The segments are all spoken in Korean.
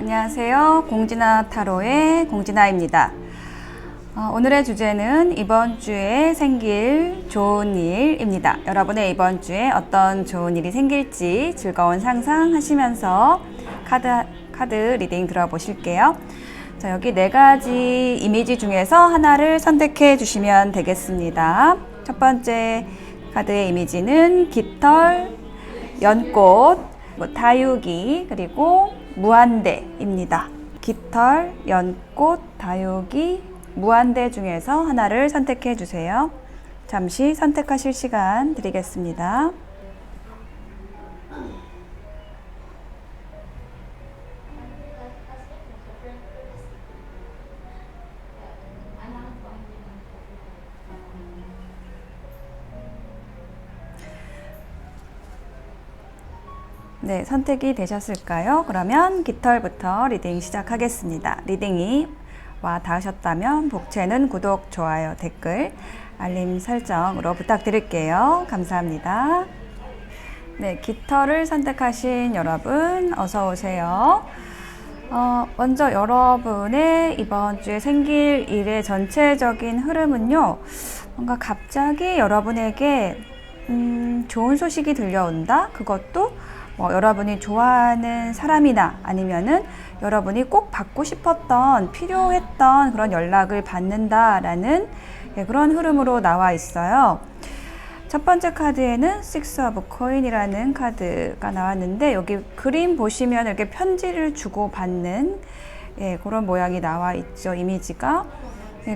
안녕하세요. 공진아 타로의 공진아입니다. 오늘의 주제는 이번 주에 생길 좋은 일입니다. 여러분의 이번 주에 어떤 좋은 일이 생길지 즐거운 상상하시면서 카드 리딩 들어보실게요. 자, 여기 4가지 이미지 중에서 하나를 선택해 주시면 되겠습니다. 첫 번째 카드의 이미지는 깃털, 연꽃, 다육이, 그리고 무한대입니다. 깃털, 연꽃, 다육이, 무한대 중에서 하나를 선택해 주세요. 잠시 선택하실 시간 드리겠습니다. 네, 선택이 되셨을까요? 그러면 깃털부터 리딩 시작하겠습니다. 리딩이 와 닿으셨다면 복채는 구독, 좋아요, 댓글, 알림 설정으로 부탁드릴게요. 감사합니다. 네, 깃털을 선택하신 여러분 어서 오세요. 먼저 여러분의 이번 주에 생길 일의 전체적인 흐름은요, 뭔가 갑자기 여러분에게 좋은 소식이 들려온다. 그것도 여러분이 좋아하는 사람이나 아니면은 여러분이 꼭 받고 싶었던, 필요했던 그런 연락을 받는다라는 그런 흐름으로 나와 있어요. 첫 번째 카드에는 Six of Coin이라는 카드가 나왔는데, 여기 그림 보시면 이렇게 편지를 주고받는 그런 모양이 나와 있죠, 이미지가.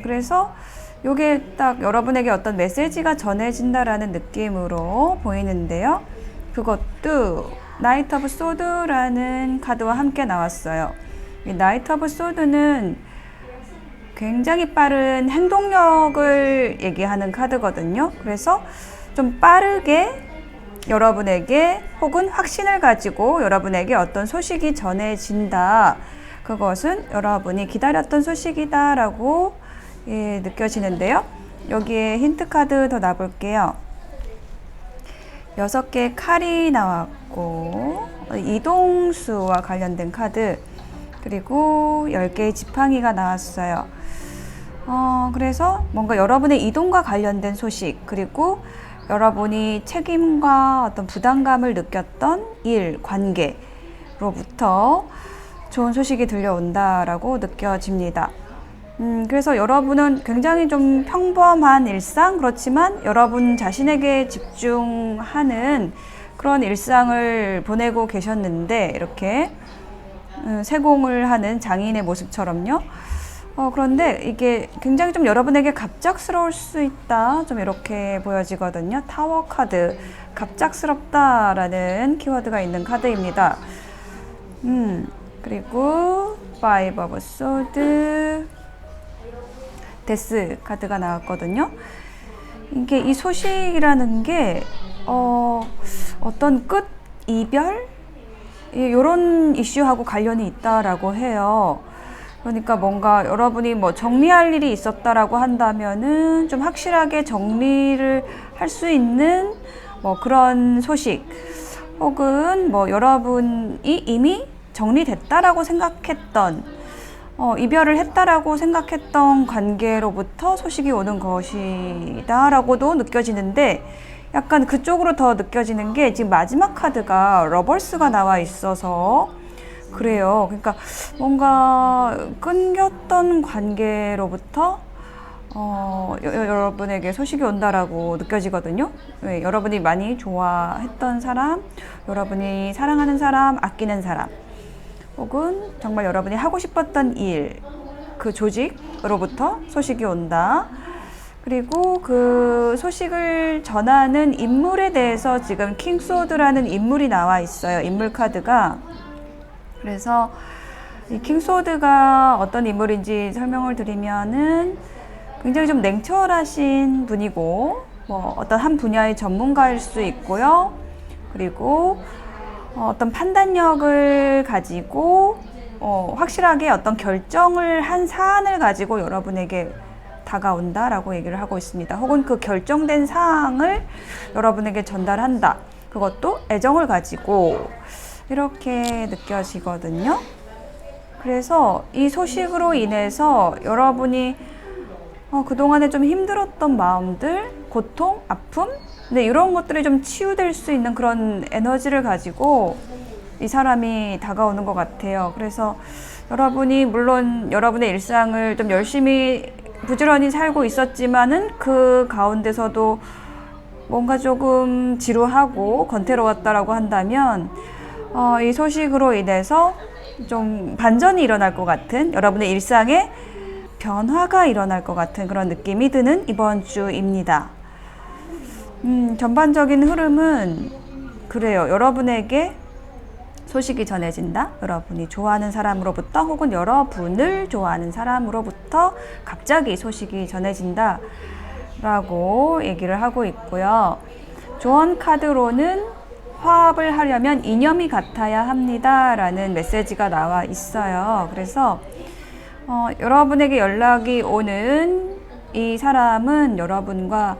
그래서 이게 딱 여러분에게 어떤 메시지가 전해진다라는 느낌으로 보이는데요. 그것도 나이트 오브 소드라는 카드와 함께 나왔어요. 이 나이트 오브 소드는 굉장히 빠른 행동력을 얘기하는 카드거든요. 그래서 좀 빠르게 여러분에게 혹은 확신을 가지고 여러분에게 어떤 소식이 전해진다. 그것은 여러분이 기다렸던 소식이다 라고 느껴지는데요. 여기에 힌트 카드 더 놔볼게요. 6개의 칼이 나왔고, 이동수와 관련된 카드, 그리고 10개의 지팡이가 나왔어요. 그래서 뭔가 여러분의 이동과 관련된 소식, 그리고 여러분이 책임과 어떤 부담감을 느꼈던 일, 관계로부터 좋은 소식이 들려온다라고 느껴집니다. 그래서 여러분은 굉장히 좀 평범한 일상, 그렇지만 여러분 자신에게 집중하는 그런 일상을 보내고 계셨는데, 이렇게 세공을 하는 장인의 모습처럼요. 그런데 이게 굉장히 좀 여러분에게 갑작스러울 수 있다, 좀 이렇게 보여지거든요. 타워 카드, 갑작스럽다라는 키워드가 있는 카드입니다. 그리고 Five of Swords, 데스 카드가 나왔거든요. 이게 이 소식이라는 게 어떤 끝, 이별 이런 이슈하고 관련이 있다라고 해요. 그러니까 뭔가 여러분이 정리할 일이 있었다라고 한다면은 좀 확실하게 정리를 할 수 있는 그런 소식, 혹은 여러분이 이미 정리됐다라고 생각했던, 이별을 했다라고 생각했던 관계로부터 소식이 오는 것이다 라고도 느껴지는데, 약간 그쪽으로 더 느껴지는 게 지금 마지막 카드가 러버스가 나와 있어서 그래요. 그러니까 뭔가 끊겼던 관계로부터 여러분에게 소식이 온다라고 느껴지거든요. 여러분이 많이 좋아했던 사람, 여러분이 사랑하는 사람, 아끼는 사람, 혹은 정말 여러분이 하고 싶었던 일, 그 조직으로부터 소식이 온다. 그리고 그 소식을 전하는 인물에 대해서 지금 킹소드라는 인물이 나와 있어요. 인물 카드가. 그래서 이 킹소드가 어떤 인물인지 설명을 드리면은, 굉장히 좀 냉철하신 분이고, 어떤 한 분야의 전문가일 수 있고요. 그리고 어떤 판단력을 가지고 확실하게 어떤 결정을 한 사안을 가지고 여러분에게 다가온다라고 얘기를 하고 있습니다. 혹은 그 결정된 사항을 여러분에게 전달한다. 그것도 애정을 가지고 이렇게 느껴지거든요. 그래서 이 소식으로 인해서 여러분이 그동안에 좀 힘들었던 마음들, 고통, 아픔, 근데 이런 것들이 좀 치유될 수 있는 그런 에너지를 가지고 이 사람이 다가오는 것 같아요. 그래서 여러분이 물론 여러분의 일상을 좀 열심히 부지런히 살고 있었지만은 그 가운데서도 뭔가 조금 지루하고 권태로웠다라고 한다면 이 소식으로 인해서 좀 반전이 일어날 것 같은, 여러분의 일상에 변화가 일어날 것 같은 그런 느낌이 드는 이번 주입니다. 전반적인 흐름은 그래요. 여러분에게 소식이 전해진다. 여러분이 좋아하는 사람으로부터 혹은 여러분을 좋아하는 사람으로부터 갑자기 소식이 전해진다 라고 얘기를 하고 있고요. 조언 카드로는 화합을 하려면 이념이 같아야 합니다 라는 메시지가 나와 있어요. 그래서 여러분에게 연락이 오는 이 사람은 여러분과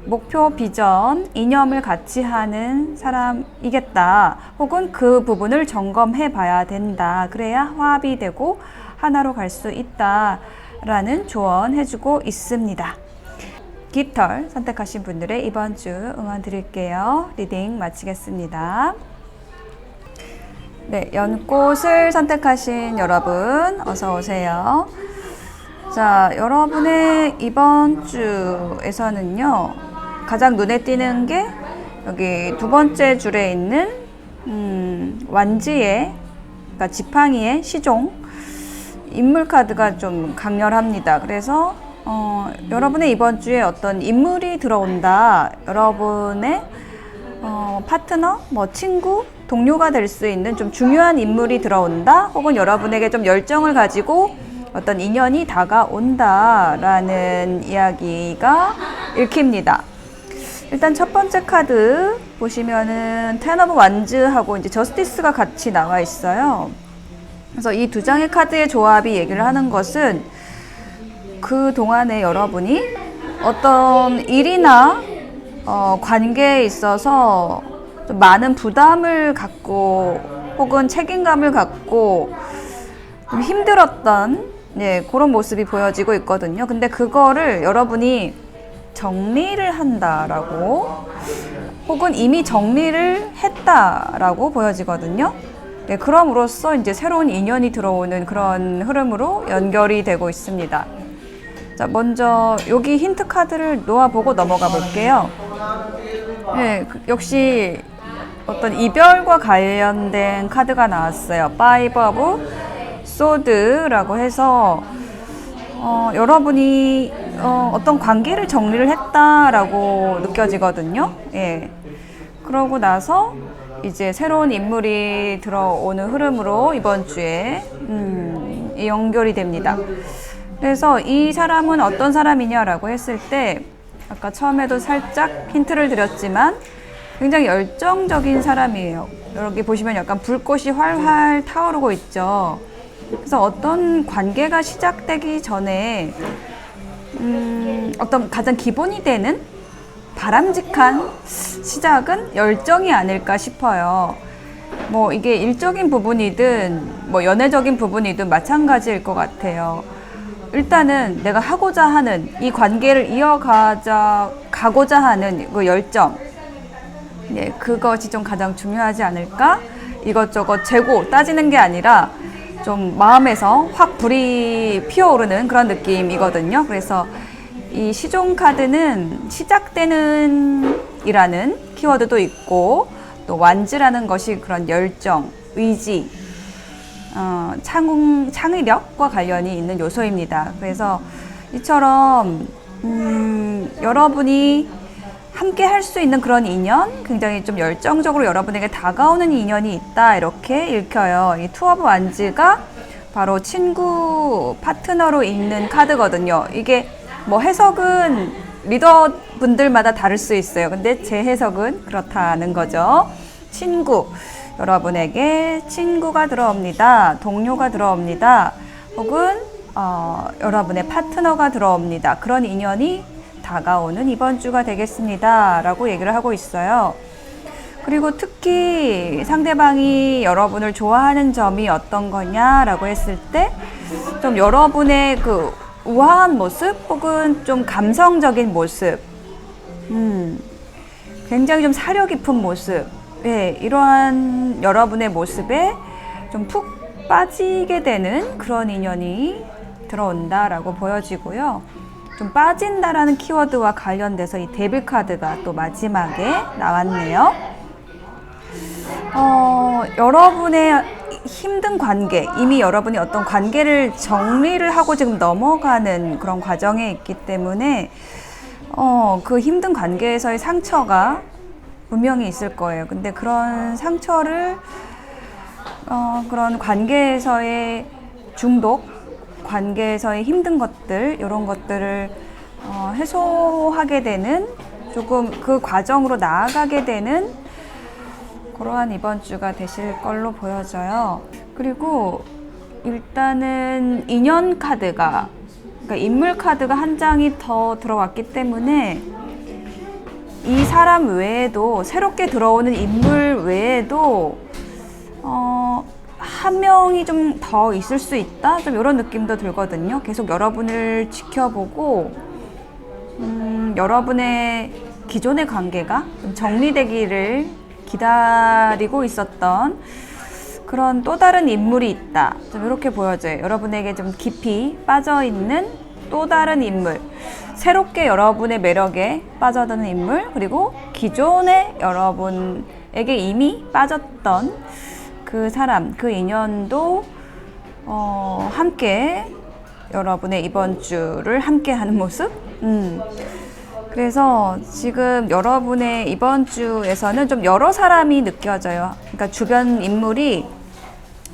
목표, 비전, 이념을 같이 하는 사람이겠다. 혹은 그 부분을 점검해 봐야 된다. 그래야 화합이 되고 하나로 갈 수 있다 라는 조언해주고 있습니다. 깃털 선택하신 분들의 이번 주 응원 드릴게요. 리딩 마치겠습니다. 네, 연꽃을 선택하신 여러분 어서 오세요. 자, 여러분의 이번 주에서는요, 가장 눈에 띄는 게 여기 두 번째 줄에 있는 완지의, 그러니까 지팡이의 시종 인물 카드가 좀 강렬합니다. 그래서 여러분의 이번 주에 어떤 인물이 들어온다. 여러분의 파트너, 친구, 동료가 될 수 있는 좀 중요한 인물이 들어온다. 혹은 여러분에게 좀 열정을 가지고 어떤 인연이 다가온다라는 이야기가 읽힙니다. 일단 첫 번째 카드 보시면은 텐 오브 완즈하고 이제 저스티스가 같이 나와 있어요. 그래서 이 두 장의 카드의 조합이 얘기를 하는 것은 그 동안에 여러분이 어떤 일이나 관계에 있어서 좀 많은 부담을 갖고 혹은 책임감을 갖고 좀 힘들었던 그런 모습이 보여지고 있거든요. 근데 그거를 여러분이 정리를 한다라고 혹은 이미 정리를 했다라고 보여지거든요. 네, 그럼으로써 이제 새로운 인연이 들어오는 그런 흐름으로 연결이 되고 있습니다. 자, 먼저 여기 힌트 카드를 놓아보고 넘어가 볼게요. 네, 역시 어떤 이별과 관련된 카드가 나왔어요. Five of Swords라고 해서 여러분이 어떤 관계를 정리를 했다라고 느껴지거든요. 예. 그러고 나서 이제 새로운 인물이 들어오는 흐름으로 이번 주에 연결이 됩니다. 그래서 이 사람은 어떤 사람이냐라고 했을 때 아까 처음에도 살짝 힌트를 드렸지만 굉장히 열정적인 사람이에요. 여기 보시면 약간 불꽃이 활활 타오르고 있죠. 그래서 어떤 관계가 시작되기 전에 어떤 가장 기본이 되는 바람직한 시작은 열정이 아닐까 싶어요. 뭐 이게 일적인 부분이든 뭐 연애적인 부분이든 마찬가지일 것 같아요. 일단은 내가 하고자 하는 이 관계를 가고자 하는 그 열정, 그것이 좀 가장 중요하지 않을까? 이것저것 재고 따지는 게 아니라 좀 마음에서 확 불이 피어오르는 그런 느낌이거든요. 그래서 이 시종 카드는 시작되는 이라는 키워드도 있고 또 완즈라는 것이 그런 열정, 의지, 창의력과 관련이 있는 요소입니다. 그래서 이처럼 여러분이 함께 할 수 있는 그런 인연, 굉장히 좀 열정적으로 여러분에게 다가오는 인연이 있다, 이렇게 읽혀요. 이 투 오브 완즈가 바로 친구, 파트너로 읽는 카드거든요. 이게 뭐 해석은 리더분들마다 다를 수 있어요. 근데 제 해석은 그렇다는 거죠. 친구, 여러분에게 친구가 들어옵니다. 동료가 들어옵니다. 혹은 여러분의 파트너가 들어옵니다. 그런 인연이 다가오는 이번 주가 되겠습니다 라고 얘기를 하고 있어요. 그리고 특히 상대방이 여러분을 좋아하는 점이 어떤 거냐라고 했을 때 좀 여러분의 그 우아한 모습 혹은 좀 감성적인 모습, 굉장히 좀 사려 깊은 모습, 예, 이러한 여러분의 모습에 좀 푹 빠지게 되는 그런 인연이 들어온다라고 보여지고요. 좀 빠진다라는 키워드와 관련돼서 이 데빌 카드가 또 마지막에 나왔네요. 여러분의 힘든 관계, 이미 여러분이 어떤 관계를 정리를 하고 지금 넘어가는 그런 과정에 있기 때문에 그 힘든 관계에서의 상처가 분명히 있을 거예요. 근데 그런 상처를 그런 관계에서의 중독, 관계에서의 힘든 것들, 이런 것들을 해소하게 되는, 조금 그 과정으로 나아가게 되는 그러한 이번 주가 되실 걸로 보여져요. 그리고 일단은 인연 카드가, 그러니까 인물 카드가 한 장이 더 들어왔기 때문에 이 사람 외에도, 새롭게 들어오는 인물 외에도 한 명이 좀 더 있을 수 있다? 좀 이런 느낌도 들거든요. 계속 여러분을 지켜보고 여러분의 기존의 관계가 좀 정리되기를 기다리고 있었던 그런 또 다른 인물이 있다. 좀 이렇게 보여져요. 여러분에게 좀 깊이 빠져있는 또 다른 인물, 새롭게 여러분의 매력에 빠져드는 인물, 그리고 기존에 여러분에게 이미 빠졌던 그 사람, 그 인연도 함께 여러분의 이번 주를 함께 하는 모습? 그래서 지금 여러분의 이번 주에서는 좀 여러 사람이 느껴져요. 그러니까 주변 인물이,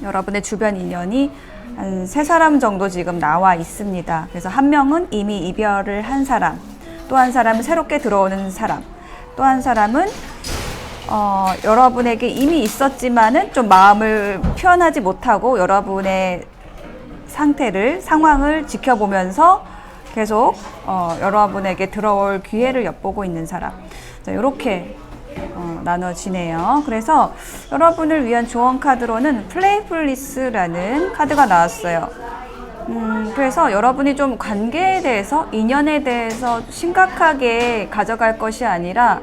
여러분의 주변 인연이 한 3사람 정도 지금 나와 있습니다. 그래서 한 명은 이미 이별을 한 사람, 또 한 사람은 새롭게 들어오는 사람, 또 한 사람은 여러분에게 이미 있었지만은 좀 마음을 표현하지 못하고 여러분의 상황을 지켜보면서 계속 여러분에게 들어올 기회를 엿보고 있는 사람. 자, 이렇게 나눠지네요. 그래서 여러분을 위한 조언 카드로는 플레이풀리스라는 카드가 나왔어요. 그래서 여러분이 좀 관계에 대해서, 인연에 대해서 심각하게 가져갈 것이 아니라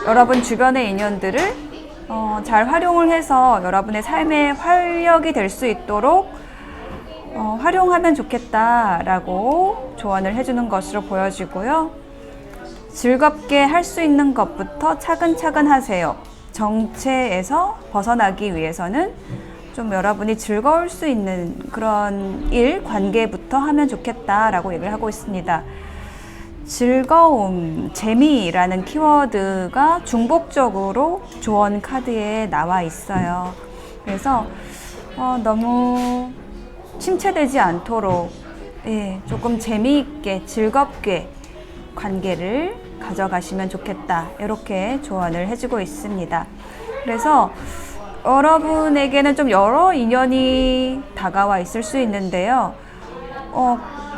여러분 주변의 인연들을 잘 활용을 해서 여러분의 삶의 활력이 될 수 있도록 활용하면 좋겠다라고 조언을 해주는 것으로 보여지고요. 즐겁게 할 수 있는 것부터 차근차근 하세요. 정체에서 벗어나기 위해서는 좀 여러분이 즐거울 수 있는 그런 관계부터 하면 좋겠다라고 얘기를 하고 있습니다. 즐거움, 재미라는 키워드가 중복적으로 조언 카드에 나와 있어요. 그래서 너무 침체되지 않도록, 조금 재미있게, 즐겁게 관계를 가져가시면 좋겠다, 이렇게 조언을 해주고 있습니다. 그래서 여러분에게는 좀 여러 인연이 다가와 있을 수 있는데요.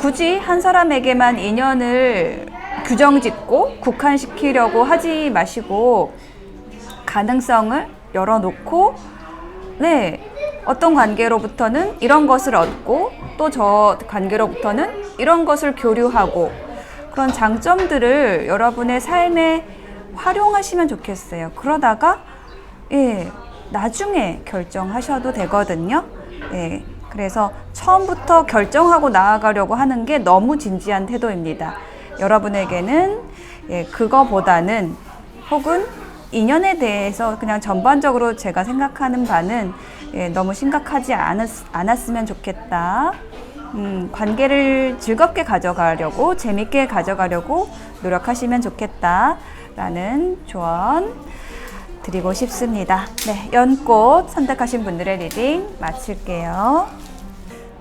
굳이 한 사람에게만 인연을 규정짓고 국한시키려고 하지 마시고 가능성을 열어놓고, 어떤 관계로부터는 이런 것을 얻고 또 저 관계로부터는 이런 것을 교류하고, 그런 장점들을 여러분의 삶에 활용하시면 좋겠어요. 그러다가 나중에 결정하셔도 되거든요. 그래서 처음부터 결정하고 나아가려고 하는 게 너무 진지한 태도입니다. 여러분에게는 그거보다는, 혹은 인연에 대해서 그냥 전반적으로 제가 생각하는 바는 너무 심각하지 않았으면 좋겠다. 관계를 즐겁게 가져가려고, 재밌게 가져가려고 노력하시면 좋겠다라는 조언 드리고 싶습니다. 연꽃 선택하신 분들의 리딩 마칠게요.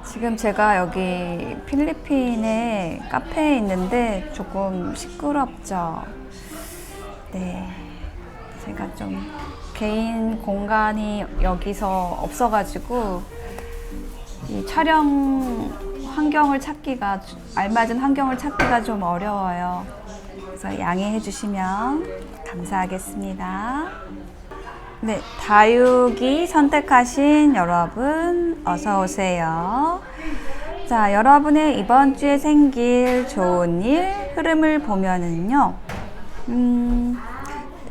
지금 제가 여기 필리핀의 카페에 있는데 조금 시끄럽죠? 제가 좀 개인 공간이 여기서 없어가지고 이 촬영 환경을 찾기가, 알맞은 환경을 찾기가 좀 어려워요. 그래서 양해해 주시면 감사하겠습니다. 네, 다육이 선택하신 여러분 어서 오세요. 자, 여러분의 이번 주에 생길 좋은 일 흐름을 보면은요,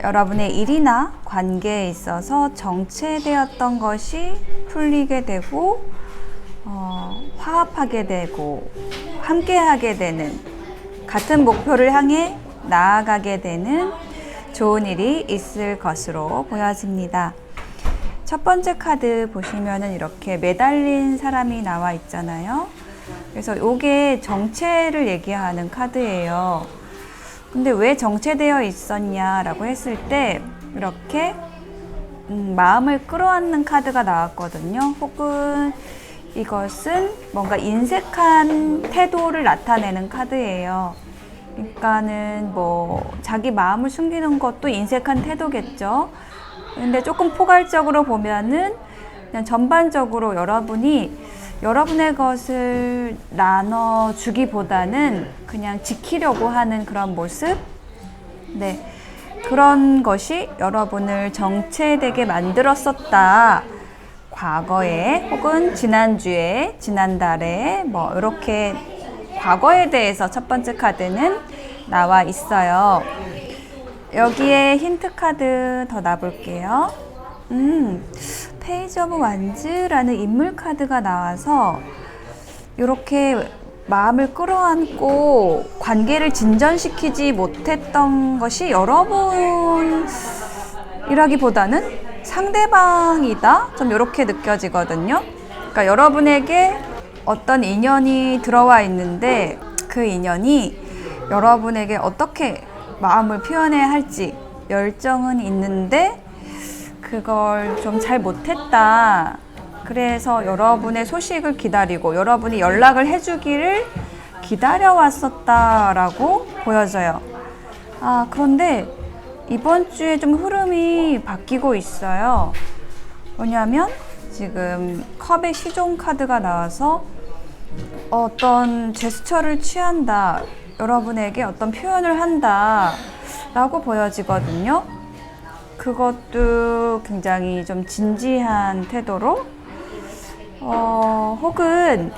여러분의 일이나 관계에 있어서 정체되었던 것이 풀리게 되고, 화합하게 되고, 함께하게 되는, 같은 목표를 향해 나아가게 되는 좋은 일이 있을 것으로 보여집니다. 첫 번째 카드 보시면은 이렇게 매달린 사람이 나와 있잖아요. 그래서 이게 정체를 얘기하는 카드예요. 근데 왜 정체되어 있었냐라고 했을 때 이렇게 마음을 끌어안는 카드가 나왔거든요. 혹은 이것은 뭔가 인색한 태도를 나타내는 카드예요. 그러니까는 뭐 자기 마음을 숨기는 것도 인색한 태도겠죠. 근데 조금 포괄적으로 보면은 그냥 전반적으로 여러분이 여러분의 것을 나눠주기보다는 그냥 지키려고 하는 그런 모습, 네, 그런 것이 여러분을 정체되게 만들었었다. 과거에 혹은 지난주에, 지난달에 뭐 이렇게 과거에 대해서 첫 번째 카드는 나와 있어요. 여기에 힌트 카드 더 놔볼게요. 페이지 오브 완즈라는 인물 카드가 나와서 이렇게 마음을 끌어안고 관계를 진전시키지 못했던 것이 여러분이라기보다는 상대방이다? 좀 이렇게 느껴지거든요. 그러니까 여러분에게 어떤 인연이 들어와 있는데 그 인연이 여러분에게 어떻게 마음을 표현해야 할지 열정은 있는데 그걸 좀 잘 못했다. 그래서 여러분의 소식을 기다리고 여러분이 연락을 해주기를 기다려왔었다라고 보여져요. 그런데 이번 주에 좀 흐름이 바뀌고 있어요. 뭐냐면 지금 컵의 시종 카드가 나와서 어떤 제스처를 취한다. 여러분에게 어떤 표현을 한다. 라고 보여지거든요. 그것도 굉장히 좀 진지한 태도로 혹은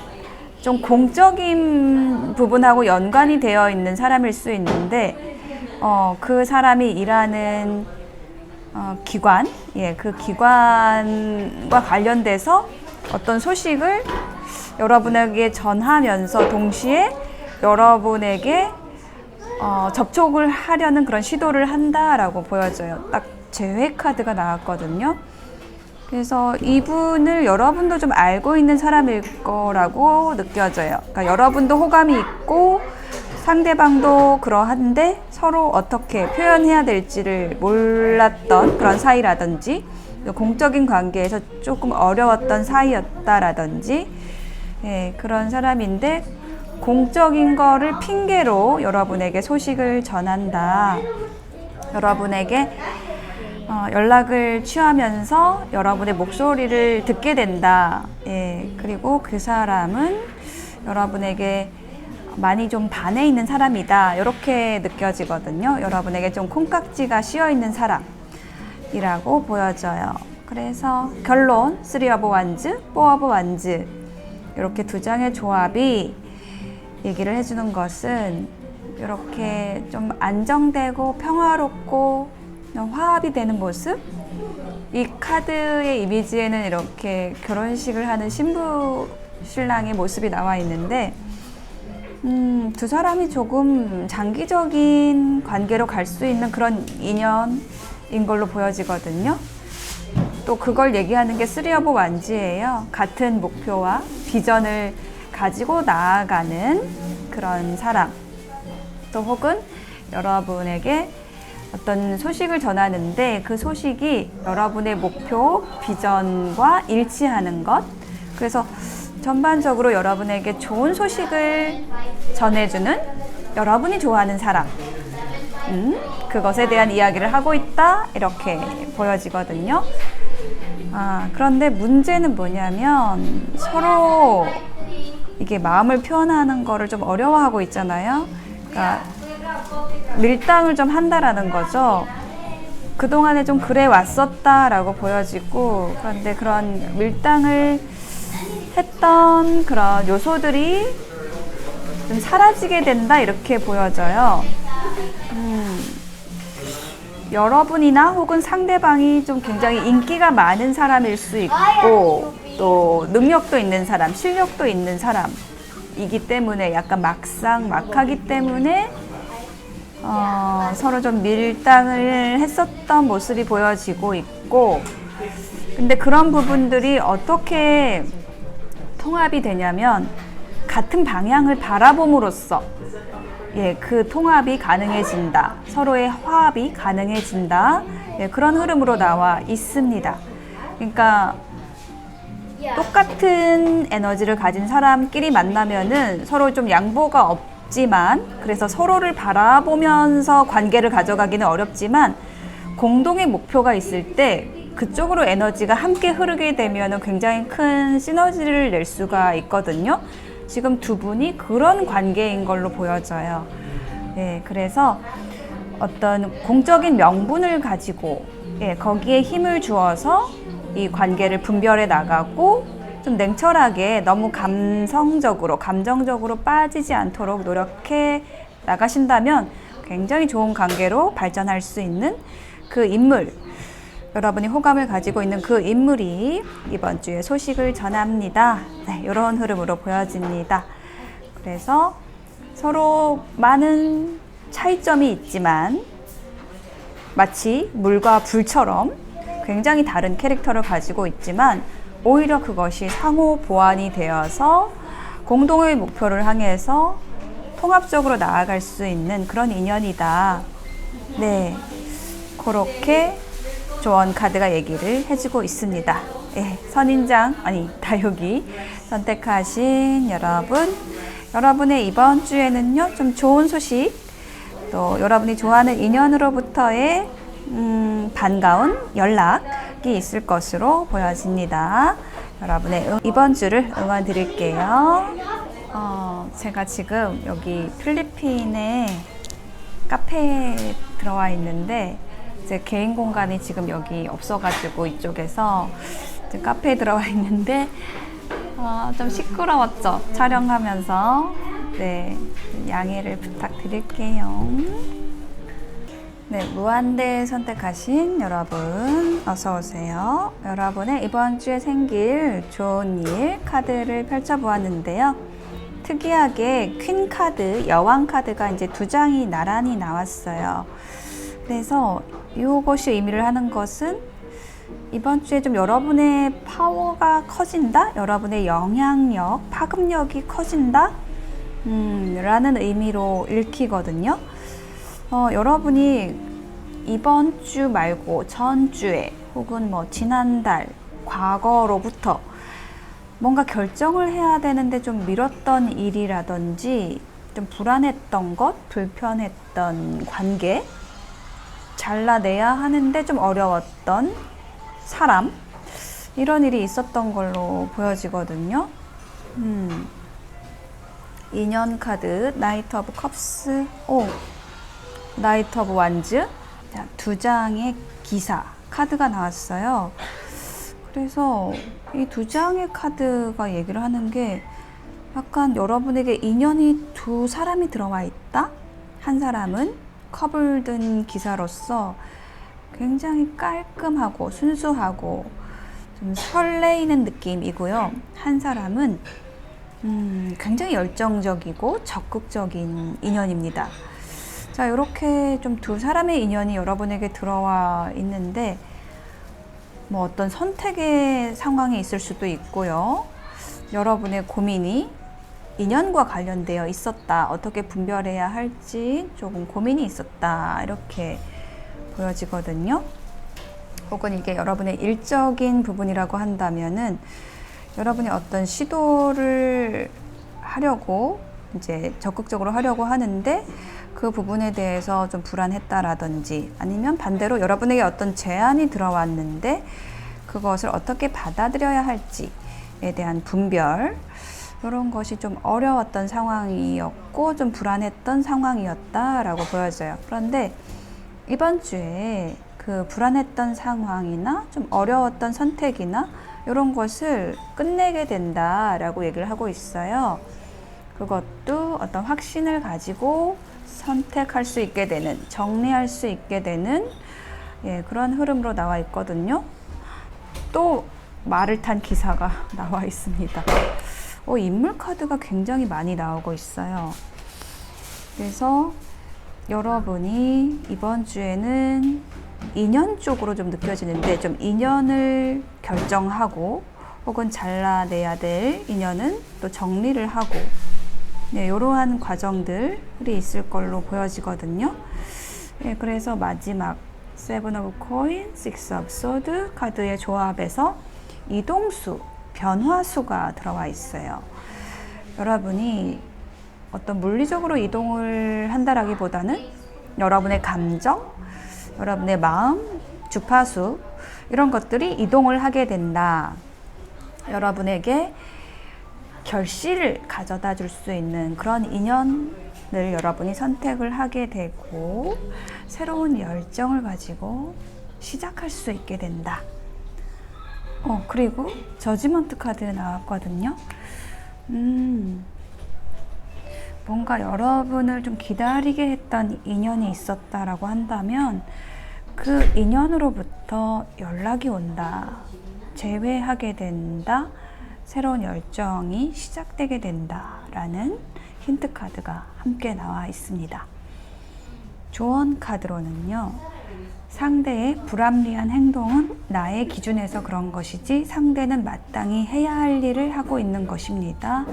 좀 공적인 부분하고 연관이 되어 있는 사람일 수 있는데 그 사람이 일하는 기관, 그 기관과 관련돼서 어떤 소식을 여러분에게 전하면서 동시에 여러분에게 접촉을 하려는 그런 시도를 한다라고 보여져요. 딱 재회 카드가 나왔거든요. 그래서 이분을 여러분도 좀 알고 있는 사람일 거라고 느껴져요. 그러니까 여러분도 호감이 있고 상대방도 그러한데 서로 어떻게 표현해야 될지를 몰랐던 그런 사이라든지 공적인 관계에서 조금 어려웠던 사이였다라든지 그런 사람인데 공적인 거를 핑계로 여러분에게 소식을 전한다. 여러분에게 연락을 취하면서 여러분의 목소리를 듣게 된다. 그리고 그 사람은 여러분에게 많이 좀 반해 있는 사람이다. 이렇게 느껴지거든요. 여러분에게 좀 콩깍지가 씌어 있는 사람이라고 보여져요. 그래서 결론 3 of Wands, 4 of Wands 이렇게 두 장의 조합이 얘기를 해주는 것은 이렇게 좀 안정되고 평화롭고 화합이 되는 모습? 이 카드의 이미지에는 이렇게 결혼식을 하는 신부 신랑의 모습이 나와 있는데 두 사람이 조금 장기적인 관계로 갈 수 있는 그런 인연인 걸로 보여지거든요. 또 그걸 얘기하는 게 3 of Wands예요. 같은 목표와 비전을 가지고 나아가는 그런 사람. 또 혹은 여러분에게 어떤 소식을 전하는데 그 소식이 여러분의 목표, 비전과 일치하는 것. 그래서 전반적으로 여러분에게 좋은 소식을 전해주는 여러분이 좋아하는 사람. 그것에 대한 이야기를 하고 있다. 이렇게 보여지거든요. 그런데 문제는 뭐냐면 서로 이게 마음을 표현하는 거를 좀 어려워하고 있잖아요. 그러니까 밀당을 좀 한다라는 거죠. 그동안에 좀 그래 왔었다라고 보여지고, 그런데 그런 밀당을 했던 그런 요소들이 좀 사라지게 된다 이렇게 보여져요. 여러분이나 혹은 상대방이 좀 굉장히 인기가 많은 사람일 수 있고 또 능력도 있는 사람, 실력도 있는 사람이기 때문에 약간 막상막하기 때문에 서로 좀 밀당을 했었던 모습이 보여지고 있고, 근데 그런 부분들이 어떻게 통합이 되냐면 같은 방향을 바라봄으로써 그 통합이 가능해진다. 서로의 화합이 가능해진다. 그런 흐름으로 나와 있습니다. 그러니까 똑같은 에너지를 가진 사람끼리 만나면은 서로 좀 양보가 없지만, 그래서 서로를 바라보면서 관계를 가져가기는 어렵지만 공동의 목표가 있을 때 그쪽으로 에너지가 함께 흐르게 되면은 굉장히 큰 시너지를 낼 수가 있거든요. 지금 두 분이 그런 관계인 걸로 보여져요. 그래서 어떤 공적인 명분을 가지고 거기에 힘을 주어서 이 관계를 분별해 나가고 좀 냉철하게 너무 감정적으로 빠지지 않도록 노력해 나가신다면 굉장히 좋은 관계로 발전할 수 있는 그 인물, 여러분이 호감을 가지고 있는 그 인물이 이번 주에 소식을 전합니다. 이런 흐름으로 보여집니다. 그래서 서로 많은 차이점이 있지만 마치 물과 불처럼 굉장히 다른 캐릭터를 가지고 있지만 오히려 그것이 상호 보완이 되어서 공동의 목표를 향해서 통합적으로 나아갈 수 있는 그런 인연이다. 그렇게 조언 카드가 얘기를 해주고 있습니다. 선인장, 다육이 선택하신 여러분의 이번 주에는요, 좀 좋은 소식, 또 여러분이 좋아하는 인연으로부터의 반가운 연락이 있을 것으로 보여집니다. 여러분의 이번 주를 응원 드릴게요. 제가 지금 여기 필리핀의 카페에 들어와 있는데 제 개인 공간이 지금 여기 없어가지고 이쪽에서 이제 카페에 들어와 있는데 좀 시끄러웠죠? 촬영하면서. 양해를 부탁드릴게요. 무한대 선택하신 여러분 어서 오세요. 여러분의 이번 주에 생길 좋은 일 카드를 펼쳐보았는데요. 특이하게 퀸 카드, 여왕 카드가 이제 2장이 나란히 나왔어요. 그래서 이것이 의미를 하는 것은 이번 주에 좀 여러분의 파워가 커진다? 여러분의 영향력, 파급력이 커진다? 라는 의미로 읽히거든요. 여러분이 이번 주 말고 전주에 혹은 지난달, 과거로부터 뭔가 결정을 해야 되는데 좀 미뤘던 일이라든지 좀 불안했던 것, 불편했던 관계, 잘라내야 하는데 좀 어려웠던 사람, 이런 일이 있었던 걸로 보여지거든요. 인연 카드, 나이트 오브 컵스, 나이트 오브 완즈. 자, 2장의 기사 카드가 나왔어요. 그래서 이 2장의 카드가 얘기를 하는 게 약간 여러분에게 인연이 2사람이 들어와 있다? 한 사람은 컵을 든 기사로서 굉장히 깔끔하고 순수하고 좀 설레이는 느낌이고요. 한 사람은 굉장히 열정적이고 적극적인 인연입니다. 자, 이렇게 좀 2사람의 인연이 여러분에게 들어와 있는데 어떤 선택의 상황이 있을 수도 있고요. 여러분의 고민이 인연과 관련되어 있었다. 어떻게 분별해야 할지 조금 고민이 있었다. 이렇게 보여지거든요. 혹은 이게 여러분의 일적인 부분이라고 한다면은 여러분이 어떤 시도를 하려고 이제 적극적으로 하려고 하는데 그 부분에 대해서 좀 불안했다라든지, 아니면 반대로 여러분에게 어떤 제안이 들어왔는데 그것을 어떻게 받아들여야 할지에 대한 분별, 이런 것이 좀 어려웠던 상황이었고 좀 불안했던 상황이었다라고 보여져요. 그런데 이번 주에 그 불안했던 상황이나 좀 어려웠던 선택이나 이런 것을 끝내게 된다라고 얘기를 하고 있어요. 그것도 어떤 확신을 가지고 선택할 수 있게 되는, 정리할 수 있게 되는 그런 흐름으로 나와 있거든요. 또 말을 탄 기사가 나와 있습니다. 인물 카드가 굉장히 많이 나오고 있어요. 그래서 여러분이 이번 주에는 인연 쪽으로 좀 느껴지는데 좀 인연을 결정하고 혹은 잘라내야 될 인연은 또 정리를 하고 이러한 과정들이 있을 걸로 보여지거든요. 그래서 마지막 Seven of Coins, Six of Swords 카드의 조합에서 이동수, 변화수가 들어와 있어요. 여러분이 어떤 물리적으로 이동을 한다라기보다는 여러분의 감정, 여러분의 마음, 주파수 이런 것들이 이동을 하게 된다. 여러분에게 결실을 가져다 줄 수 있는 그런 인연을 여러분이 선택을 하게 되고 새로운 열정을 가지고 시작할 수 있게 된다. 그리고 저지먼트 카드 나왔거든요. 뭔가 여러분을 좀 기다리게 했던 인연이 있었다라고 한다면 그 인연으로부터 연락이 온다. 재회하게 된다. 새로운 열정이 시작되게 된다라는 힌트 카드가 함께 나와 있습니다. 조언 카드로는요. 상대의 불합리한 행동은 나의 기준에서 그런 것이지 상대는 마땅히 해야 할 일을 하고 있는 것입니다.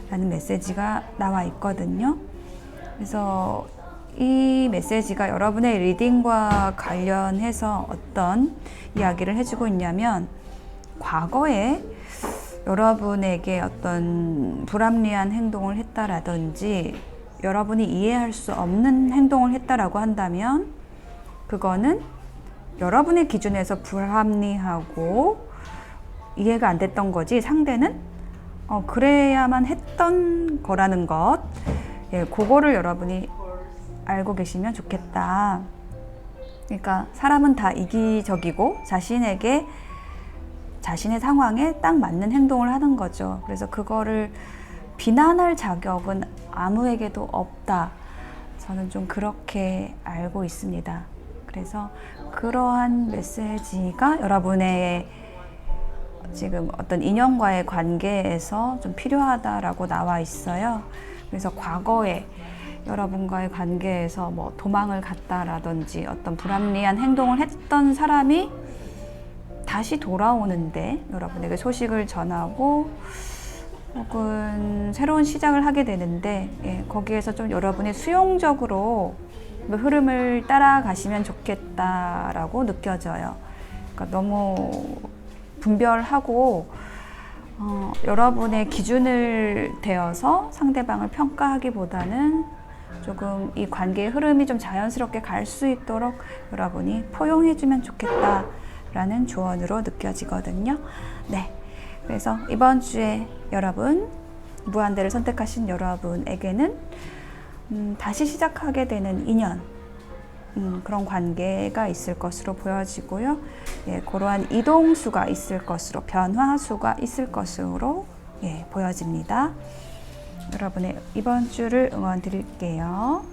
라는 메시지가 나와 있거든요. 그래서 이 메시지가 여러분의 리딩과 관련해서 어떤 이야기를 해주고 있냐면 과거에 여러분에게 어떤 불합리한 행동을 했다라든지 여러분이 이해할 수 없는 행동을 했다라고 한다면 그거는 여러분의 기준에서 불합리하고 이해가 안 됐던 거지 상대는 그래야만 했던 거라는 것 그거를 여러분이 알고 계시면 좋겠다. 그러니까 사람은 다 이기적이고 자신의 상황에 딱 맞는 행동을 하는 거죠. 그래서 그거를 비난할 자격은 아무에게도 없다. 저는 좀 그렇게 알고 있습니다. 그래서 그러한 메시지가 여러분의 지금 어떤 인연과의 관계에서 좀 필요하다라고 나와 있어요. 그래서 과거에 여러분과의 관계에서 뭐 도망을 갔다라든지 어떤 불합리한 행동을 했던 사람이 다시 돌아오는데 여러분에게 소식을 전하고 혹은 새로운 시작을 하게 되는데 거기에서 좀 여러분이 수용적으로 흐름을 따라가시면 좋겠다라고 느껴져요. 그러니까 너무 분별하고 여러분의 기준을 대어서 상대방을 평가하기보다는 조금 이 관계의 흐름이 좀 자연스럽게 갈 수 있도록 여러분이 포용해주면 좋겠다라는 조언으로 느껴지거든요. 네, 그래서 이번 주에 여러분, 무한대를 선택하신 여러분에게는 다시 시작하게 되는 인연, 그런 관계가 있을 것으로 보여지고요. 그러한 이동수가 있을 것으로, 변화수가 있을 것으로 보여집니다. 여러분의 이번 주를 응원 드릴게요.